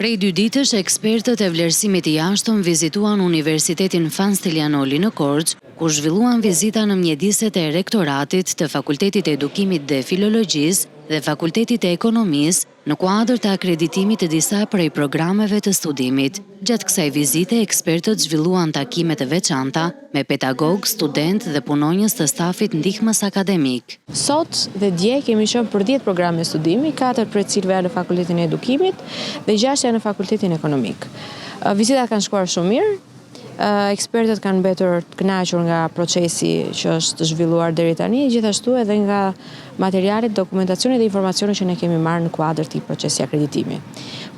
Prej 2 ditësh, ekspertët e vlerësimit të jashtëm vizituan Universitetin Fanstilianoli në Korçë, ku zhvilluan vizita në mjediset e rektoratit të Fakultetit të Edukimit dhe Filologjisë dhe Fakultetit të Ekonomisë në kuadër të akreditimit të disa prej programeve të studimit. Gjatë kësaj vizite, ekspertët zhvilluan takime të veçanta me pedagog, student dhe punonjës të stafit ndihmës akademik. Sot dhe dje kemi qenë për 10 programe studimi, 4 prej cilëve janë në Fakultetin e Edukimit dhe 6 janë në Fakultetin Ekonomik. Vizitat kanë shkuar shumë mirë. Ekspertët kanë mbetur të kënaqur nga procesi që është zhvilluar deri tani, gjithashtu edhe nga materialet, dokumentacioni dhe informacioni që ne kemi marrë në kuadër të procesi akreditimi.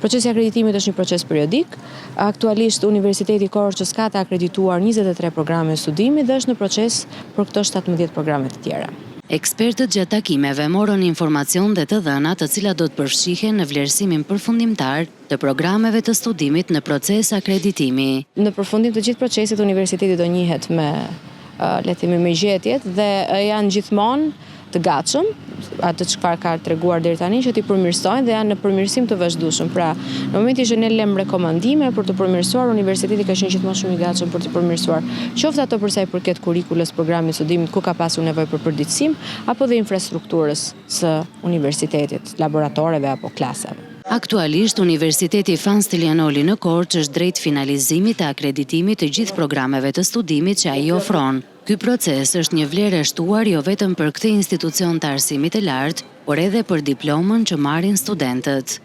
Procesi akreditimit është një proces periodik. Aktualisht Universiteti i Korçës ka të akredituar 23 programe studimi dhe është në proces për këto 17 programe të tjera. Ekspertët gjatë takimeve morën informacion dhe të dhëna të cilat do të përfshihen në vlerësimin përfundimtar të programeve të studimit në proces akreditimi. Në përfundim të gjithë procesit, universiteti do njihet me gjetjet dhe janë gjithmonë të gatshëm atë çfarë ka treguar deri tani që t'i përmirësojnë dhe janë në përmirësim të vazhdueshëm. Pra, në momentin që ne lëm rekomandime për të përmirësuar, universiteti ka qenë gjithmonë shumë i gatshëm për të përmirësuar, qoftë ato për sa i përket kurrikulës, programit studimit ku ka pasur nevojë për përditësim, apo dhe infrastrukturës së universitetit, laboratoreve apo klasave. Aktualisht, Universiteti Fanstilianoli në Korçë është drejt finalizimit të akreditimit të gjithë programeve të studimit që ai ofron. Ky proces është një vlerë e shtuar jo vetëm për këtë institucion të arsimit të lartë, por edhe për diplomën që marrin studentët.